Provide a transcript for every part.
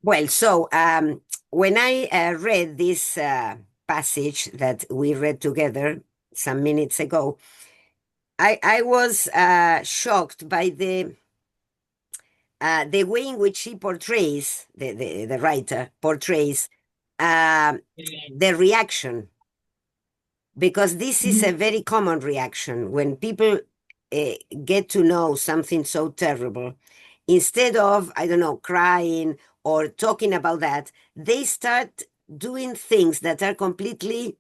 Well, so when I read this passage that we read together some minutes ago, I was shocked by the way in which he portrays, the writer portrays uh, the reaction, because this is a Mhm. very common reaction when people get to know something so terrible. Instead of, I don't know, crying or talking about that, they start doing things that are completely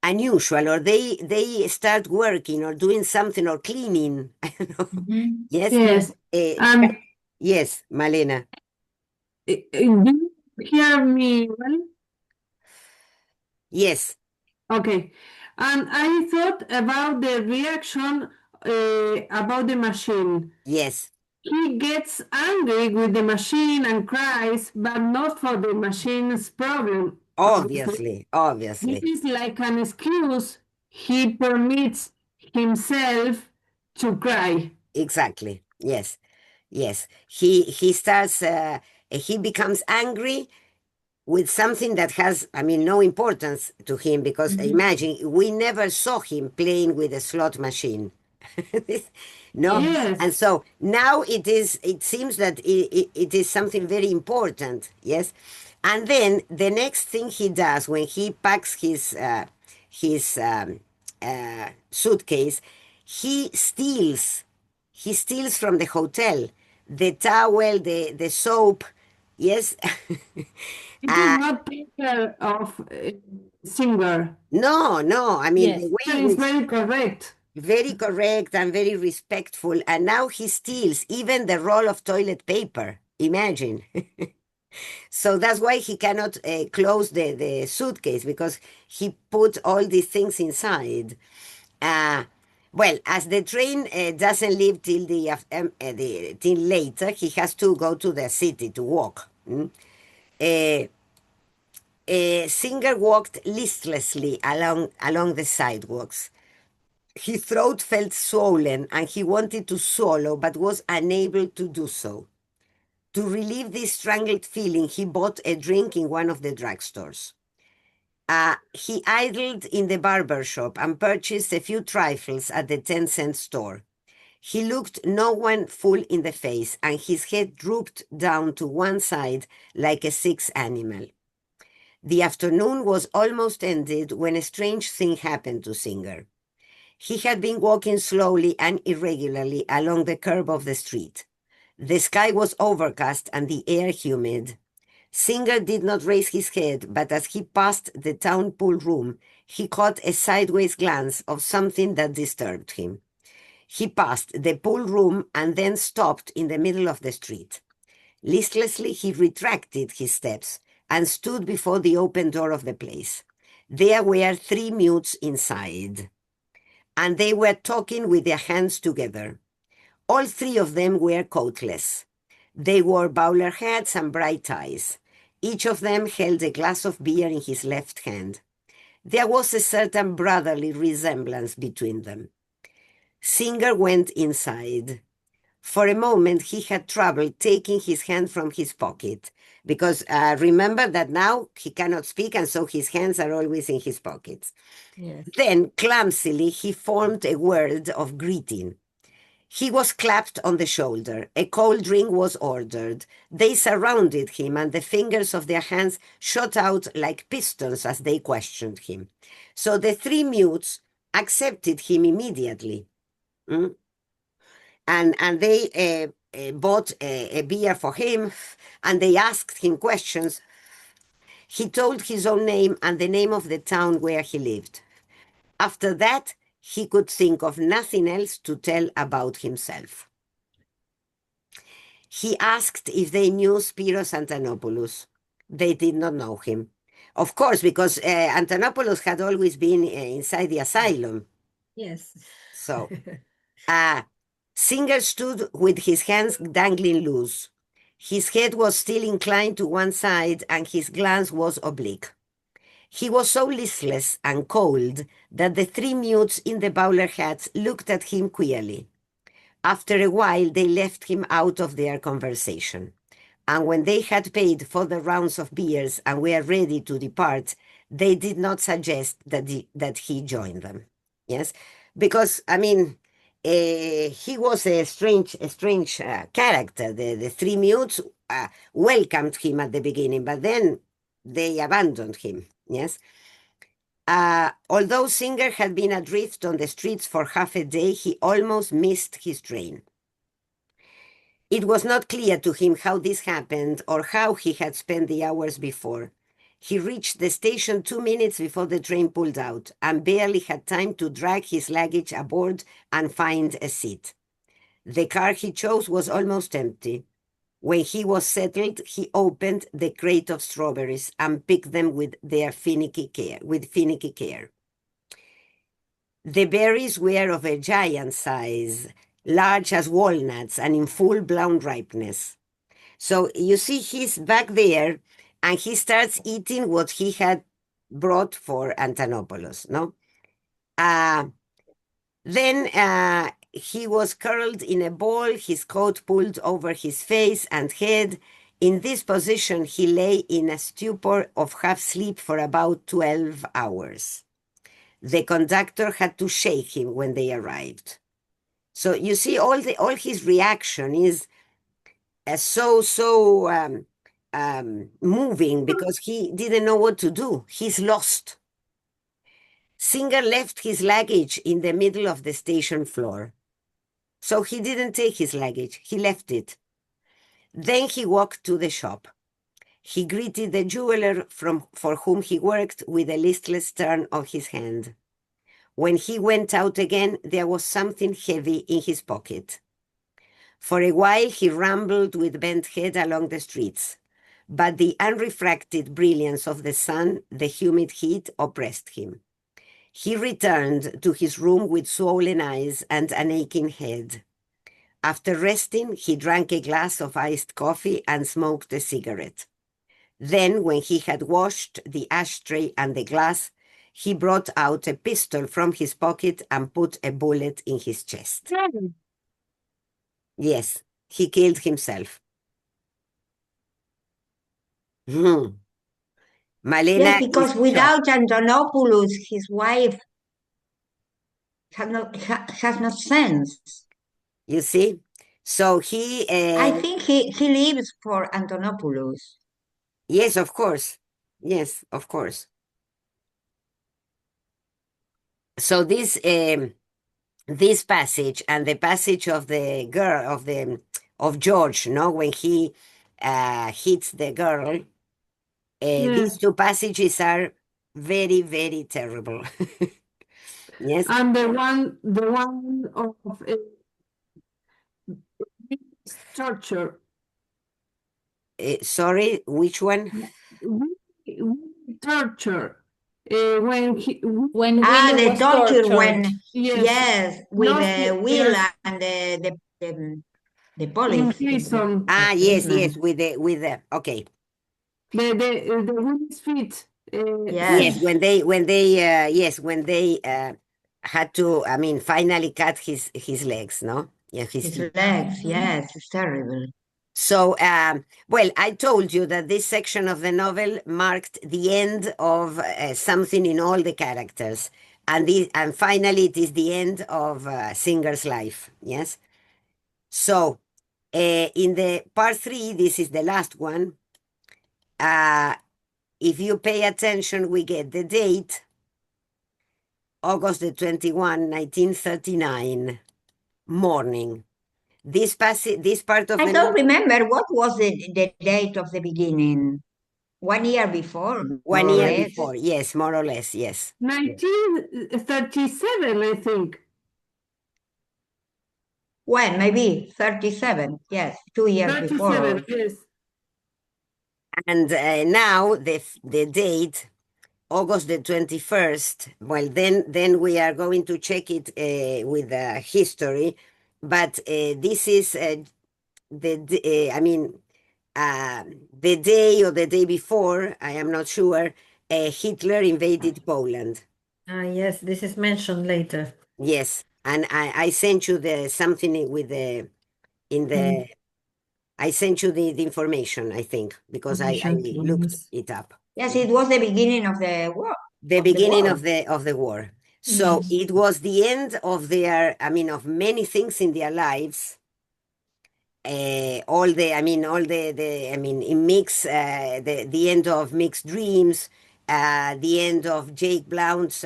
unusual, or they start working or doing something or cleaning. I don't know. Mhm. Yes. Yes. And Yes, Malena. do you hear me well? Yes, Okay. And I thought about the reaction about the machine. yes, He gets angry with the machine and cries, but not for the machine's problem, obviously. obviously, This obviously. is like an excuse. He permits himself to cry. Exactly. Yes. Yes. He starts he becomes angry with something that has, I mean, no importance to him, because Mhm. imagine, we never saw him playing with a slot machine. No. Yes. Yes. And so now it seems that it is something very important. Yes. And then the next thing he does when he packs his suitcase, he steals from the hotel the towel, the soap. Yes. It is uh, not take care of singer. no, no, I mean, the Yes. way in It's which, very correct. very correct and very respectful. And now he steals even the roll of toilet paper. Imagine. So that's why he cannot close the suitcase, because he put all these things inside. Uh, well, as the train doesn't leave till till later, he has to go to the city to walk. Uh, Singer walked listlessly along the sidewalks. His throat felt swollen and he wanted to swallow but was unable to do so. To relieve this strangled feeling, he bought a drink in one of the drugstores. He idled in the barber shop and purchased a few trifles at the 10-cent store. He looked no one full in the face, and his head drooped down to one side like a sick animal. The afternoon was almost ended when a strange thing happened to Singer. He had been walking slowly and irregularly along the curb of the street. The sky was overcast and the air humid. Singer did not raise his head, but as he passed the town pool room, he caught a sideways glance of something that disturbed him. He passed the pool room and then stopped in the middle of the street. Listlessly, he retracted his steps and stood before the open door of the place. There were three mutes inside, and they were talking with their hands together. All three of them were coatless. They wore bowler hats and bright ties. Each of them held a glass of beer in his left hand. There was a certain brotherly resemblance between them. Singer went inside. For a moment, he had trouble taking his hand from his pocket, because remember that now he cannot speak, and so his hands are always in his pockets. Yes. Then, clumsily, he formed a word of greeting. He was clapped on the shoulder. A cold drink was ordered. They surrounded him, and the fingers of their hands shot out like pistons as they questioned him. So the three mutes accepted him immediately. Mm? And they bought a beer for him, and they asked him questions. He told his own name and the name of the town where he lived. After that, he could think of nothing else to tell about himself. He asked if they knew Spiros Antonopoulos. They did not know him. Of course, because Antonopoulos had always been inside the asylum. Yes. So, uh, Singer stood with his hands dangling loose. His head was still inclined to one side, and his glance was oblique. He was so listless and cold that the three mutes in the bowler hats looked at him queerly. After a while, they left him out of their conversation. And when they had paid for the rounds of beers and were ready to depart, they did not suggest that he join them. Yes, because I mean, he was a strange character. The three mutes welcomed him at the beginning, but then they abandoned him. Yes. Although Singer had been adrift on the streets for half a day, he almost missed his train. It was not clear to him how this happened or how he had spent the hours before. He reached the station 2 minutes before the train pulled out and barely had time to drag his luggage aboard and find a seat. The car he chose was almost empty. When he was settled, he opened the crate of strawberries and picked them with finicky care. The berries were of a giant size, large as walnuts and in full blown ripeness. So you see, he's back there and he starts eating what he had brought for Antonopoulos, no? Then he was curled in a ball, his coat pulled over his face and head. In this position, he lay in a stupor of half sleep for about 12 hours. The conductor had to shake him when they arrived. So you see, all his reaction is so moving because he didn't know what to do. He's lost. Singer left his luggage in the middle of the station floor. So he didn't take his luggage, he left it. Then he walked to the shop. He greeted the jeweler for whom he worked with a listless turn of his hand. When he went out again, there was something heavy in his pocket. For a while he rambled with bent head along the streets, but the unrefracted brilliance of the sun, the humid heat, oppressed him. He returned to his room with swollen eyes and an aching head. After resting, he drank a glass of iced coffee and smoked a cigarette. Then, when he had washed the ashtray and the glass, he brought out a pistol from his pocket and put a bullet in his chest. Yes, he killed himself. Malena Yes, because is shocked. without Antonopoulos, his wife has no sense. You see? So he, I think he lives for Antonopoulos. yes, of course. Yes, of course. So this passage and the passage of the girl of George, no, when he hits the girl, these two passages are very, very terrible. Yes. And the one of torture. Sorry, which one? Torture. When When Ah, Willie the was torture tortured. when, yes, yes, with the Will yes, and the in police, prison. Ah, the yes, policeman. yes, with the okay. The Willie's feet. Yes, Yes, when they had to, I mean, finally cut his legs, no? Yeah, his his feet. legs, yes, it's terrible. So, well, I told you that this section of the novel marked the end of something in all the characters, and finally it is the end of Singer's life. Yes. So, in the part 3, this is the last one. If you pay attention, we get the date, August the 21, 1939, morning. This part of I the don't novel, remember what was the date of the beginning. 1 year before, one more or year less. before, yes, more or less, yes. 1937, I think. When? Maybe 37. Yes, 2 years before. 37, yes. And now the date, August the 21st. Well, then we are going to check it with history, but this is I mean, the day or the day before, I am not sure, Hitler invaded Poland. Ah, yes, this is mentioned later. Yes, and I sent you the something with the in the I sent you the information, I think, because I looked it up. Yes, it was the beginning of the war. The of the beginning war. of the war. So Yes. it was the end of their, I mean, of many things in their lives. All the, I mean, in mix, the end of Mixed Dreams, the end of Jake Blount's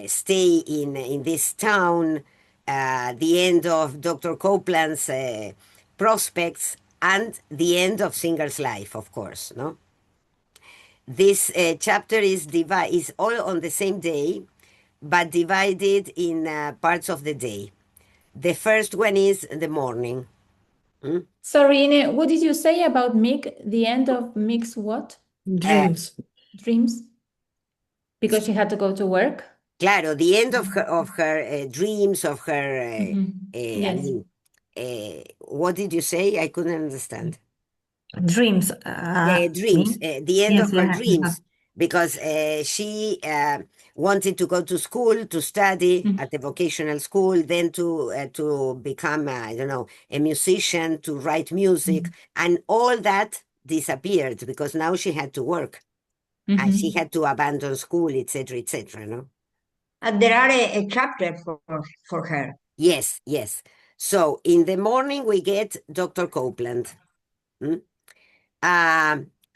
stay in this town, the end of Dr. Copeland's prospects, and the end of Singer's life, of course, no? This chapter is all on the same day, but divided in parts of the day. The first one is the morning. Sorry, Ine, what did you say about Mick? The end of Mick's what? Dreams. Dreams? Because she had to go to work? Claro, the end of her dreams, of her. I Yes. mean, what did you say? I couldn't understand. Dreams. Dreams. Me? The end Yes, of her yeah. dreams, because she wanted to go to school to study at the vocational school, then to become, I don't know, a musician, to write music, and all that disappeared because now she had to work and she had to abandon school, etc., etc. No. And there are a chapter for her. Yes, yes. So in the morning we get Dr. Copeland.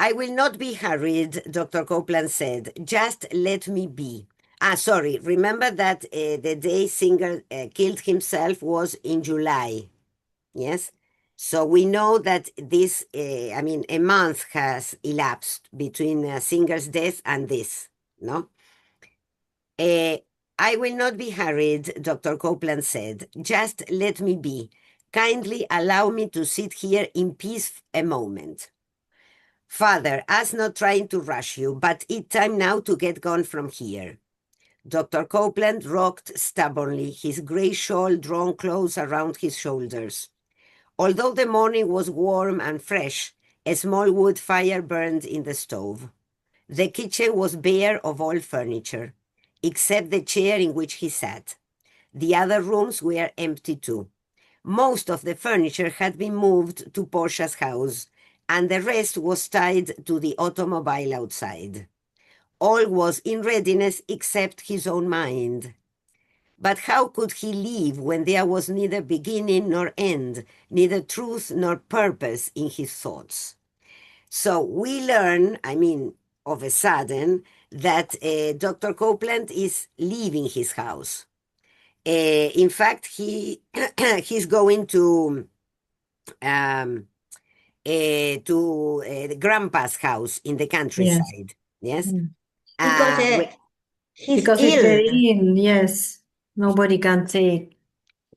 I will not be hurried, Dr. Copeland said. Just let me be. Sorry. Remember that the day Singer killed himself was in July. Yes. So we know that this, a month has elapsed between Singer's death and this, no? I will not be hurried, Dr. Copeland said. Just let me be. Kindly allow me to sit here in peace a moment. Father, us not trying to rush you, but it's time now to get gone from here. Dr. Copeland rocked stubbornly, his grey shawl drawn close around his shoulders. Although the morning was warm and fresh, a small wood fire burned in the stove. The kitchen was bare of all furniture, except the chair in which he sat. The other rooms were empty too. Most of the furniture had been moved to Portia's house, and the rest was tied to the automobile outside. All was in readiness except his own mind. But how could he leave when there was neither beginning nor end, neither truth nor purpose in his thoughts? So we learn, of a sudden, that Dr. Copeland is leaving his house. In fact, he's going to the grandpa's house in the countryside. Yes. Because he's Because he's ill. very ill, yes. Nobody can take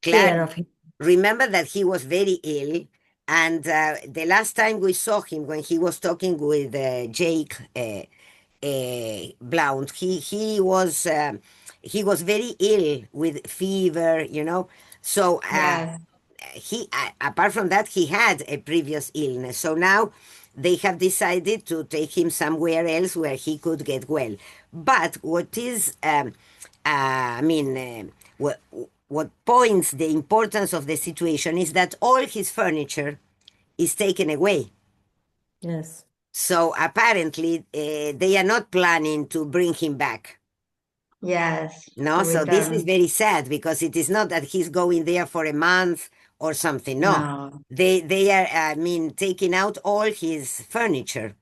care of him. Remember that he was very ill, and the last time we saw him, when he was talking with Jake Blount, he was very ill with fever, So Yes. he apart from that, he had a previous illness. So now they have decided to take him somewhere else where he could get well. But what is what points the importance of the situation is that all his furniture is taken away. Yes. So apparently they are not planning to bring him back. Yes. No, so this is very sad, because it is not that he's going there for a month or something. No. They are taking out all his furniture.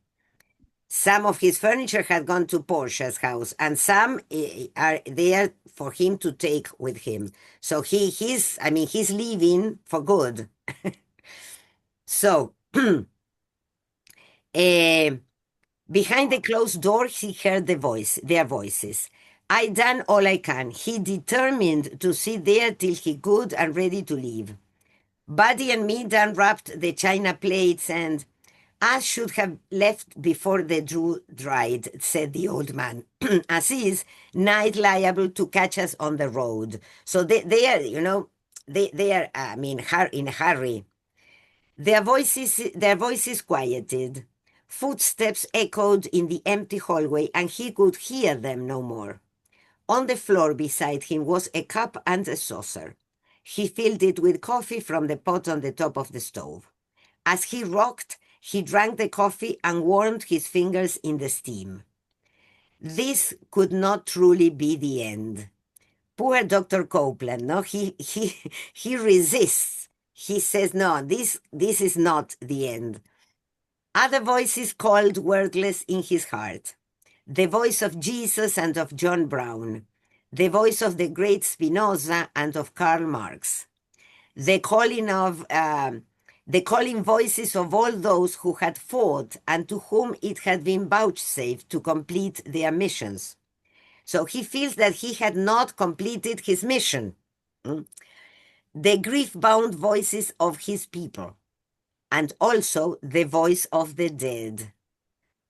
Some of his furniture had gone to Portia's house, and some are there for him to take with him. So he's leaving for good. So behind the closed door, he heard their voices. I done all I can. He determined to sit there till he could and ready to leave. Buddy and me done wrapped the china plates, and I should have left before the dew dried, said the old man. As is, night liable to catch us on the road. So they are, they are, in a hurry. Their voices quieted. Footsteps echoed in the empty hallway, and he could hear them no more. On the floor beside him was a cup and a saucer. He filled it with coffee from the pot on the top of the stove. As he rocked, he drank the coffee and warmed his fingers in the steam. This could not truly be the end. Poor Dr. Copeland, no, he resists. He says, no, this is not the end. Other voices called wordless in his heart. The voice of Jesus and of John Brown. The voice of the great Spinoza and of Karl Marx. The calling voices of all those who had fought and to whom it had been vouchsafed to complete their missions. So he feels that he had not completed his mission. The grief-bound voices of his people, and also the voice of the dead,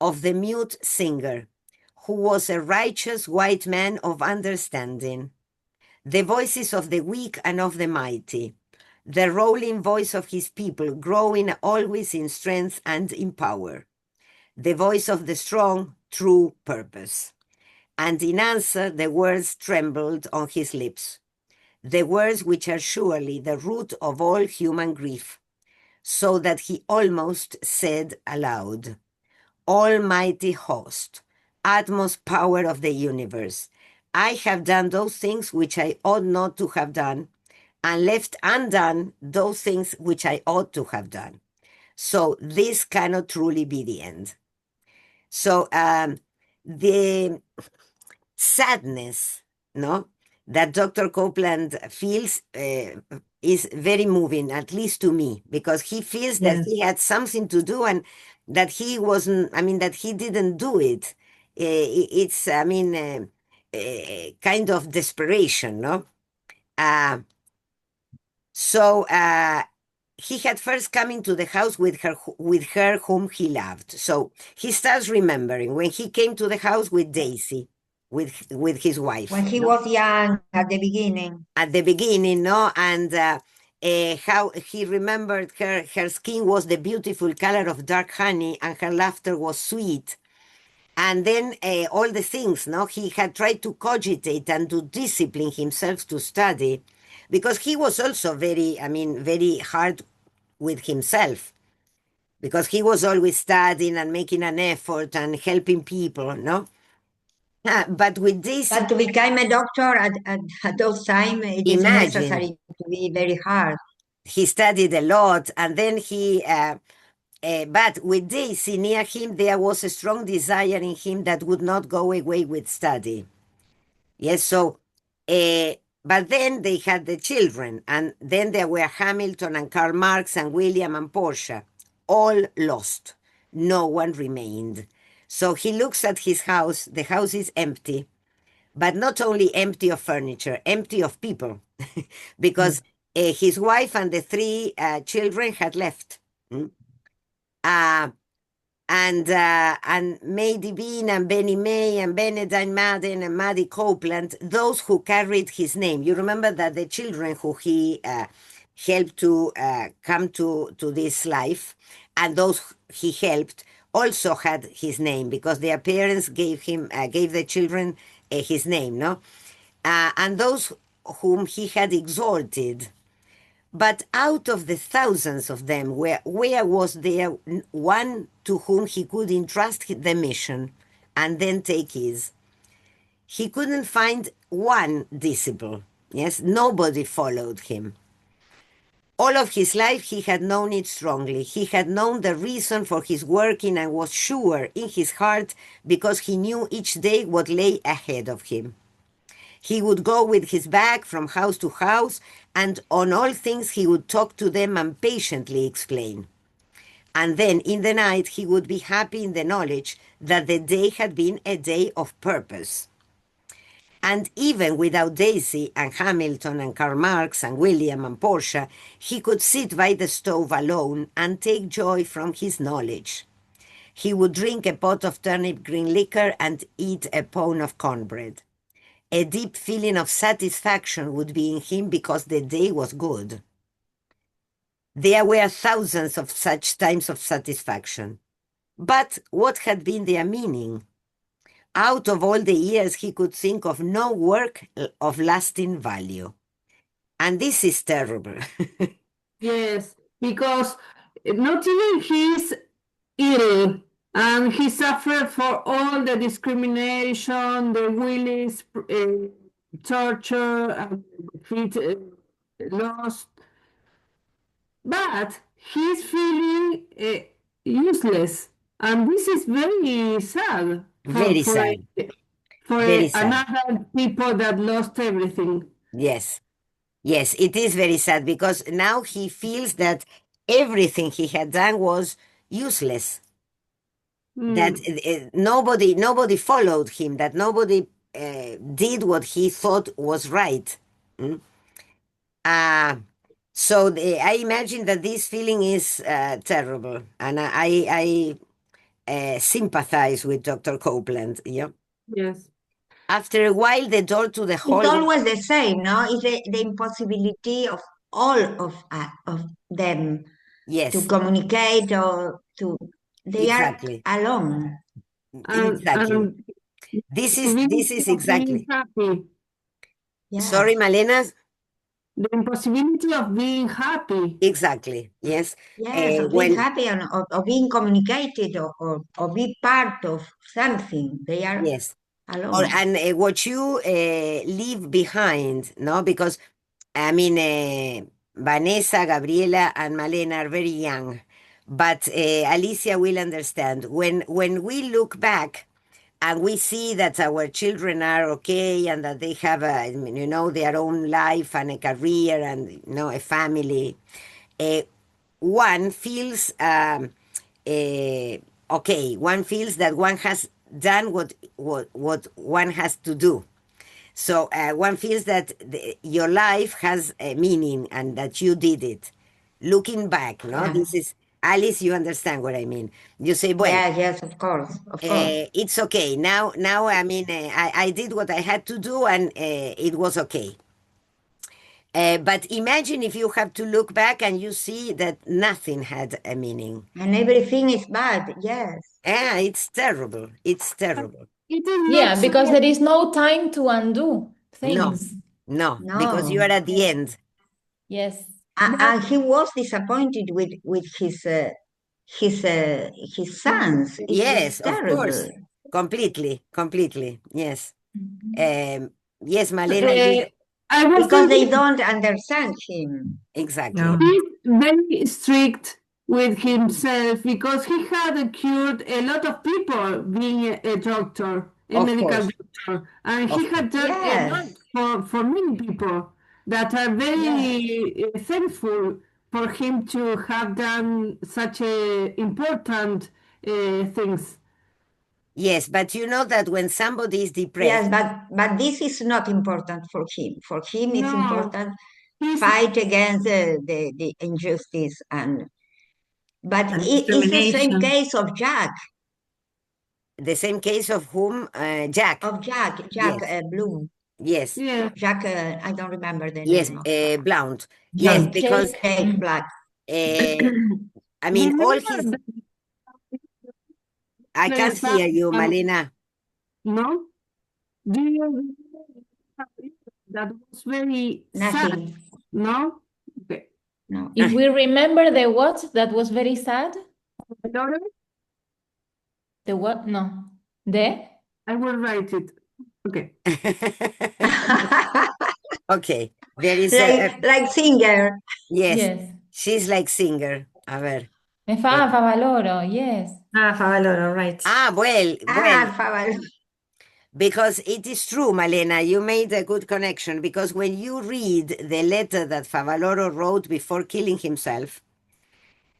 of the mute singer, who was a righteous white man of understanding, the voices of the weak and of the mighty, the rolling voice of his people, growing always in strength and in power, the voice of the strong, true purpose. And in answer, the words trembled on his lips, the words which are surely the root of all human grief, so that he almost said aloud, Almighty host, utmost power of the universe, I have done those things which I ought not to have done, and left undone those things which I ought to have done. So this cannot truly be the end. So the sadness, no, that Dr. Copeland feels is very moving, at least to me, because he feels that he had something to do and that he wasn't, that he didn't do it. It's, kind of desperation, no? So he had first come into the house with her whom he loved. So he starts remembering when he came to the house with Daisy, with his wife. When he was young at the beginning. At the beginning, no? And how he remembered her skin was the beautiful color of dark honey and her laughter was sweet. And then all the things, no? He had tried to cogitate and to discipline himself to study, because he was also very hard with himself, because he was always studying and making an effort and helping people, no? But with this... But to become a doctor at those times, it is necessary to be very hard. He studied a lot, and then he... but with Daisy near him, there was a strong desire in him that would not go away with study. Yes, so... but then they had the children, and then there were Hamilton and Karl Marx and William and Portia, all lost. No one remained. So he looks at his house. The house is empty, but not only empty of furniture, empty of people, because his wife and the three children had left. And Maidie Bean and Benny May and Benedict Madden and Maddie Copeland, those who carried his name. You remember that the children who he helped to come to this life, and those he helped also had his name, because their parents gave the children his name, no? And those whom he had exalted. But out of the thousands of them, where was there one to whom he could entrust the mission and then take his? He couldn't find one disciple. Yes, nobody followed him. All of his life he had known it strongly. He had known the reason for his working and was sure in his heart, because he knew each day what lay ahead of him. He would go with his bag from house to house, and on all things he would talk to them and patiently explain. And then in the night he would be happy in the knowledge that the day had been a day of purpose. And even without Daisy and Hamilton and Karl Marx and William and Portia, he could sit by the stove alone and take joy from his knowledge. He would drink a pot of turnip green liquor and eat a pound of cornbread. A deep feeling of satisfaction would be in him because the day was good. There were thousands of such times of satisfaction. But what had been their meaning? Out of all the years, he could think of no work of lasting value. And this is terrible. Yes, because not even he's ill, and he suffered for all the discrimination, the Willis torture, and feet lost, but he's feeling useless, and this is very sad Very sad. for Very sad. another people that lost everything. Yes. Yes, it is very sad because now he feels that everything he had done was useless. That nobody followed him, that nobody did what he thought was right. Mm? So I imagine that this feeling is terrible, and I sympathize with Dr. Copeland. Yeah. Yes. After a while, the door to the hall. It's always the same, no? It's the impossibility of all of them Yes, to communicate or to. They exactly. are alone. Exactly. This is exactly. Happy. Yes. Sorry, Malena. The impossibility of being happy. Exactly. Yes. Yes, of being happy and of being communicated or be part of something. They are yes. alone. And what you leave behind, no? Because I mean, Vanessa, Gabriela, and Malena are very young, but Alicia will understand when we look back and we see that our children are okay and that they have their own life and a career and a family. One feels okay. One feels that one has done what one has to do. So one feels that your life has a meaning and that you did it. Looking back, no, Yeah. this is Alice. You understand what I mean? You say, well, Yes, of course, of course. it's okay now. I mean, I did what I had to do, and it was okay. But imagine if you have to look back and you see that nothing had a meaning. And everything is bad, yes. Yeah, it's terrible. It's terrible. It is Yeah, not because so. there is no time to undo No, things. no, No. because you are at the end. Yes. And he was disappointed with his sons. Yes, It's of terrible. course. Completely. Yes. Mhm. Yes, Malena, you I was Because they thinking don't understand him. exactly. No. he's very strict with himself because he had cured a lot of people being a doctor, a Of medical course. doctor, and he Of course. had done a lot Yes, for many people that are yes. very thankful for him to have done such important things. Yes, but you know that when somebody is Yes, depressed, but this is not important for him. For him, it's No, important he's fight against the injustice but And it's the same discrimination. case of Jack the same case of whom? Jack. Jack Yes. Bloom. Yes. yeah. Jack, I don't remember the Yes. name of Blount. Yes, John. because Jake. Jake Black. I mean, all Remember his. that I can't place hear you, Malena. no? Do you remember that was very sad? Nothing. No? Okay. No. If we remember the what that was very sad, Laura, the what? No. The? I will write it. Okay. Okay. There is like singer. yes. Yes. She's like singer. A ver. Me fa Favaloro, yes. Ah, Favaloro, right. Well, Fabio. because it is true, Malena, you made a good connection because when you read the letter that Favaloro wrote before killing himself,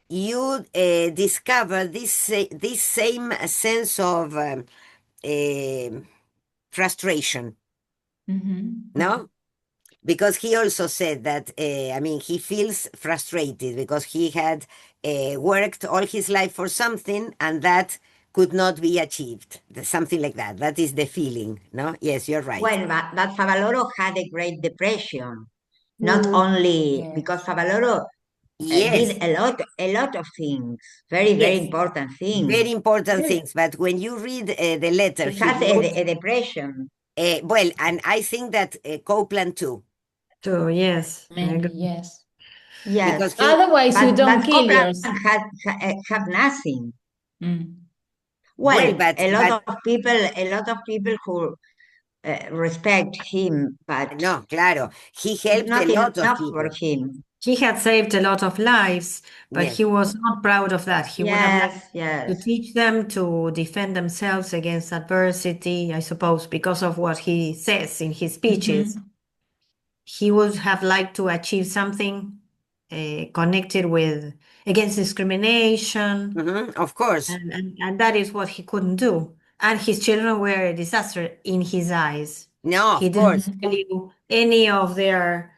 you discover this same sense of frustration, Mhm. no? Because he also said that, I mean, he feels frustrated because he had worked all his life for something and that could not be achieved. Something like that. That is the feeling, no? Yes, you're right. Well, but Favaloro had a Great Depression. Not only Yes. because Favaloro Yes, did a lot of things, very yes, important things. very important Yes. things. But when you read the letter He he has wrote, a depression. well, and I think that Copeland too. Too, yes. I Maybe, agree. yes. Yes. because he, Otherwise, you don't But kill Copland yourself. have nothing. Mm. well, Well, a lot of people who respect him, but no, claro, he it's helped a not lot of enough for people. him. He had saved a lot of lives, but Yes. he was not proud of that. He would have liked Yes, to yes. teach them to defend themselves against adversity, I suppose, because of what he says in his speeches. Mhm. He would have liked to achieve something connected with against discrimination, Of course. and that is what he couldn't do. And his children were a disaster in his eyes. No, He of didn't course. Mhm. value any of their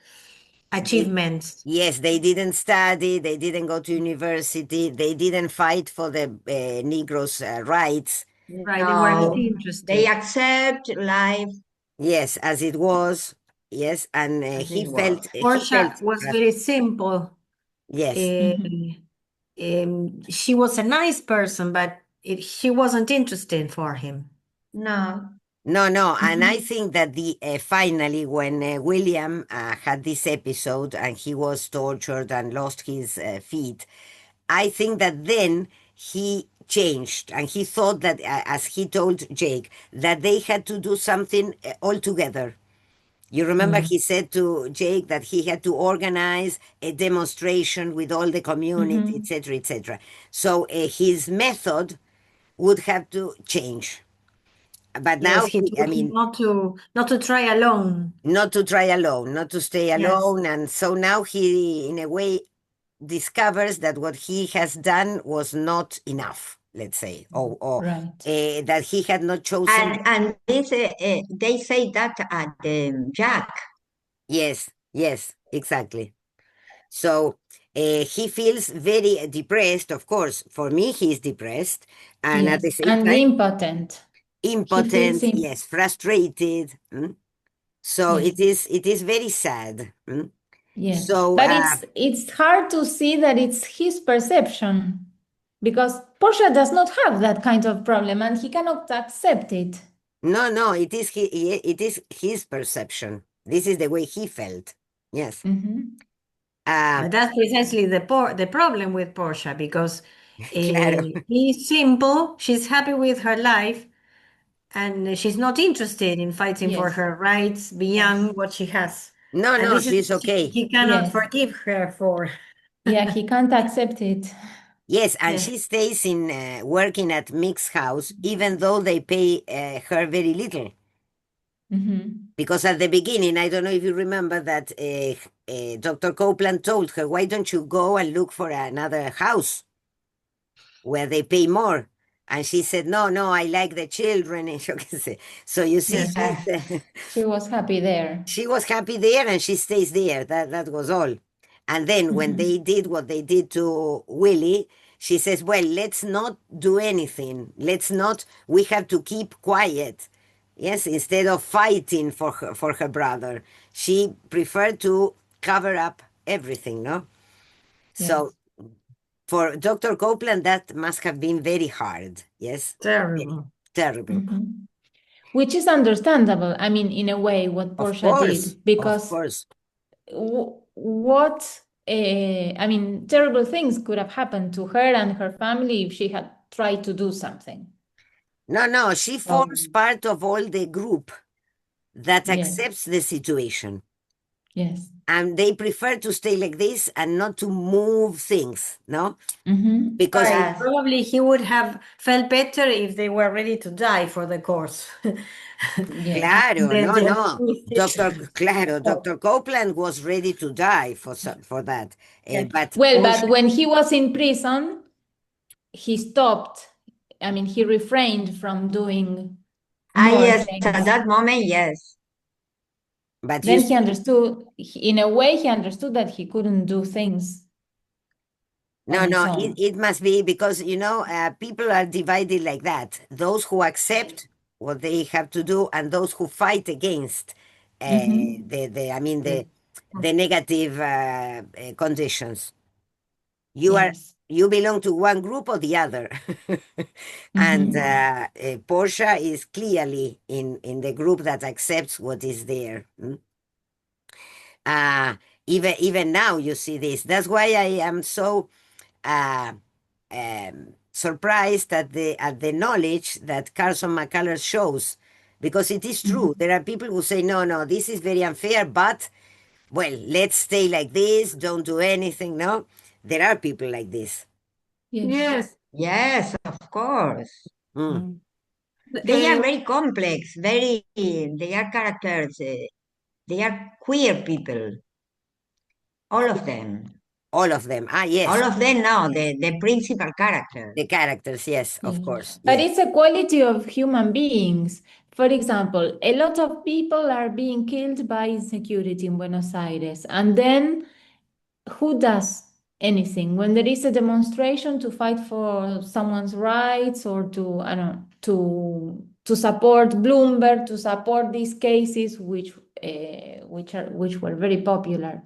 They, achievements. yes, they didn't study, they didn't go to university, they didn't fight for the Negroes' rights. Right, they were not No, they interested. accept life Yes, as it was. Yes, and as it was. he felt Portia was very simple. yes. Uh, Mhm. she was a nice person, but she wasn't interested for him. No, No, no, and I Mhm. think that the finally when William had this episode and he was tortured and lost his feet, I think that then he changed and he thought that, as he told Jake, that they had to do something all together. You remember Yeah. he said to Jake that he had to organize a demonstration with all the community, Mhm. etc., etc. So his method would have to change. But Yes, now, he I told him mean, not to try alone. not to try alone, not to stay Yes. alone. And so now he, in a way, discovers that what he has done was not enough, let's say, or Right. that he had not chosen. and this they say that at Jack. Yes, yes, exactly. So he feels very depressed, of course. For me, he's depressed. And at the Yes. same And time, impotent. He feels impotent, him. yes, frustrated. So Yes. it is very sad. Yes. So But it's hard to see that it's his perception because Portia does not have that kind of problem and he cannot accept it. no, no, it is his perception. This is the way he felt. Yes. Mhm. Uh, But that's precisely the problem with Portia because claro. she's simple, she's happy with her life, and she's not interested in fighting for Yes. her rights Yes. beyond what she has. No, And no, this is she's what okay. he cannot Yes. forgive her for. Yeah, he can't accept it. Yes, and Yes. she stays in working at Mick's house, even though they pay her very little. Mhm. Because at the beginning, I don't know if you remember that Dr. Copeland told her, why don't you go and look for another house where they pay more? And she said, no, no, I like the children. And yo qué sé. So you see, Yes. She was happy there. she was happy there and she stays there. That was all. And then when Mhm. they did what they did to Willie, she says, well, let's not do anything. Let's not, we have to keep quiet. Yes, instead of fighting for her brother, she preferred to cover up everything, no? Yes. So for Dr. Copeland, that must have been very hard. Yes, very Terrible. terrible. Mhm. Which is understandable. I mean, in a way, what Portia did, Of because course. what I mean, terrible things could have happened to her and her family if she had tried to do something. No, no, she forms part of all the group that Yes. accepts the situation. Yes. And they prefer to stay like this and not to move things, no? Mm-hmm. Because Right. Yes. Probably he would have felt better if they were ready to die for the cause. Yes. claro, Then no, they no. Dr. Copeland was ready to die for that. Yes. But Well, Portia, but when he was in prison, he stopped. I mean, he refrained from doing Ah, more yes, at things. that moment, yes. but you Then he see, understood, in a way, he understood that he couldn't do things on no, his no, own. it must be because, people are divided like that. Those who accept what they have to do and those who fight against Mm-hmm. I mean, the negative conditions. You are Yes. you belong to one group or the other. And Mm-hmm. Portia is clearly in the group that accepts what is there. Even now you see this. That's why I am so surprised at the knowledge that Carson McCullers shows, because it is true. There are people who say, no, this is very unfair, but well, let's stay like this, don't do anything. No, there are people like this. Yes. Yes, of course. Mm. They are Uh, very complex, they are characters, they are queer people, all of them. All of them. Ah, yes. All of them, no, the principal character. The characters, yes, of Yeah. course. But Yes. it's a quality of human beings. For example, a lot of people are being killed by insecurity in Buenos Aires. And then who does anything? When there is a demonstration to fight for someone's rights or to, I don't know, to support Bloomberg, to support these cases which were very popular.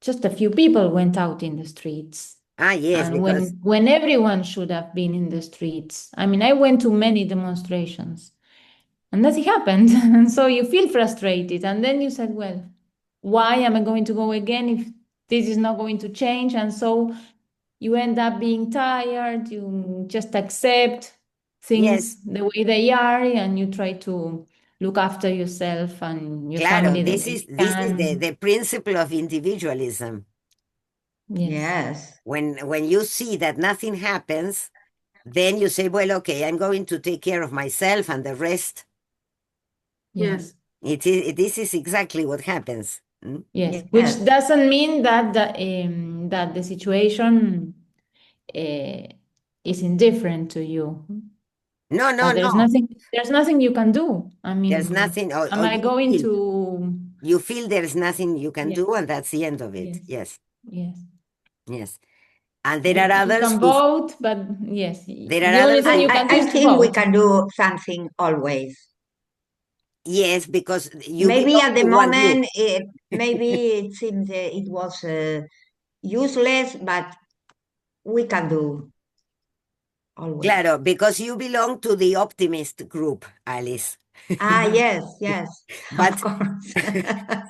Just a few people went out in the streets. Ah, yes, And because when everyone should have been in the streets. I mean, I went to many demonstrations and nothing happened. And so you feel frustrated. And then you said, well, why am I going to go again if this is not going to change? And so you end up being tired, you just accept yes, things the way they are, and you try to look after yourself and your claro, family the this way is you this is the, can. the principle of individualism. Yes, Yes, When you see that nothing happens, then you say, well, okay, I'm going to take care of myself and the rest. yes. This is exactly what happens. Mm? Yes, which yes, doesn't mean that the situation uh, is indifferent to you, No, no, but no. there's nothing you can do. I There's mean, nothing, am or I going to? you feel there's nothing you can Yes, do, and that's the end of it. yes, Yes, yes. yes. And there are You others can who vote, but yes, there are the only others thing I, who you I, can do I is to think we vote. can do something always. yes, because you Maybe belong at the to one group. moment, maybe it seems it was useless, but we can do always. Claro, because you belong to the optimist group, Alice. Ah, yes, yes, of But course.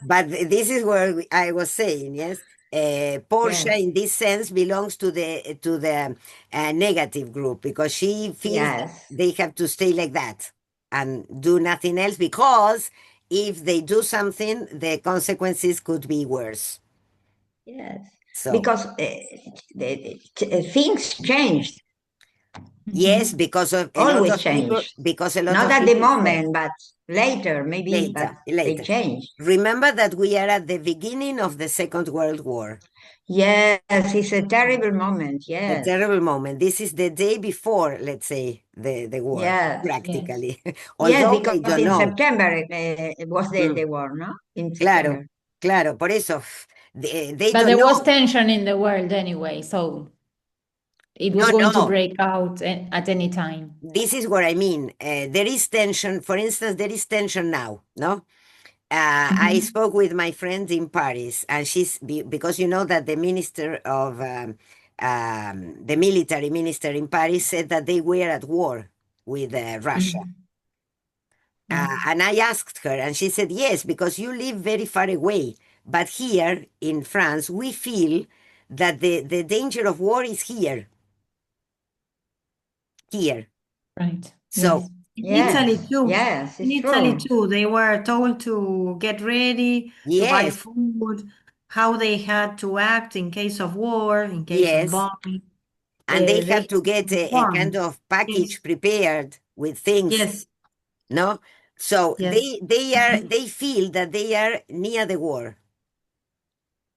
but this is where I was saying, yes. Portia, Yes, in this sense, belongs to the negative group, because she feels that yes, they have to stay like that and do nothing else, because if they do something, the consequences could be worse. yes. So Because things changed, yes, Mhm. because of a lot always of people, changed. because a lot Not of at the people said moment, but later, maybe, but they later. changed. Remember that we are at the beginning of the Second World War. Yes, it's a terrible moment. A Yes, terrible moment. This is the day before, let's say, the war, yes, Yes, practically. yes, Although they because don't in know. September it was Mm, the war, no? In claro, September. claro, por eso they but don't there was know. tension in the world anyway, so it was No, going to no. break out at any time. This is what I mean. There is tension. For instance, there is tension now, no? I Mhm. spoke with my friend in Paris, and because you know that the minister of the military minister in Paris said that they were at war with Russia. Mhm. Yes. And I asked her, and she said, yes, because you live very far away. But here in France, we feel that the danger of war is here. Here. Right. So, Yes. In Italy Yes, too. yes, In it's Italy true. too, they were told to get ready, to buy yes, food, how they had to act in case of war, in case of yes. bombing. And they They have to had to get be a kind informed. of package Yes, prepared with things, yes, no? So yes. they feel that they are near the war.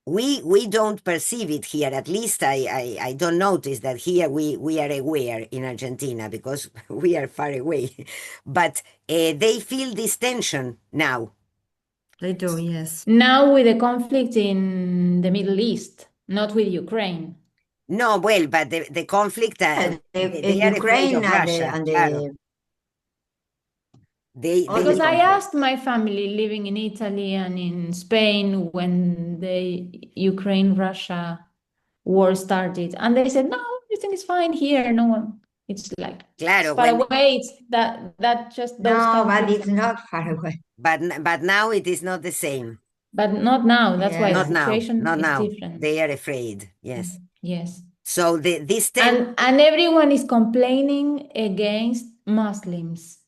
We don't perceive it here. At least I don't notice that here we are aware in Argentina, because we are far away. But they feel this tension now. They do, yes. Now with the conflict in the Middle East, not with Ukraine. No, well, but the conflict, they are afraid Ukraine of and Russia, and claro. the all They the Because I conflict. asked my family living in Italy and in Spain when the Ukraine-Russia war started, and they said, no, everything is fine here. No one. It's like Claro, far when, away. It's that just those No, but countries. it's not far away. but now it is not the same. But not now. That's why the Not Yeah. now. situation Not is now. different. They are afraid. Yes. Yes. So this tension. And everyone is complaining against Muslims.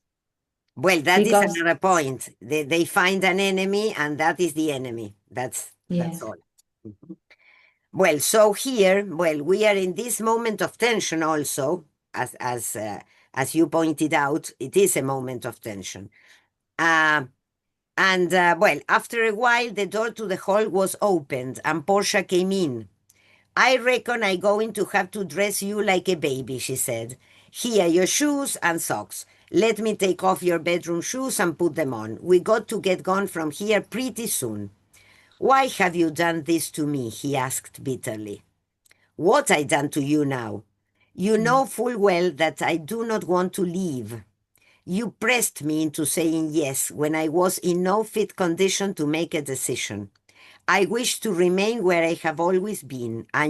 Well, that is Because another point. They find an enemy, and that is the enemy. That's yes. all. Mhm. Well, so here, we are in this moment of tension also, as you pointed out, it is a moment of tension. After a while, the door to the hall was opened, and Portia came in. I reckon I'm going to have to dress you like a baby, she said. Here, your shoes and socks. Let me take off your bedroom shoes and put them on. We got to get gone from here pretty soon. Why have you done this to me? He asked bitterly. What I done to you now? You know full well that I do not want to leave. You pressed me into saying yes when I was in no fit condition to make a decision. I wish to remain where I have always been, and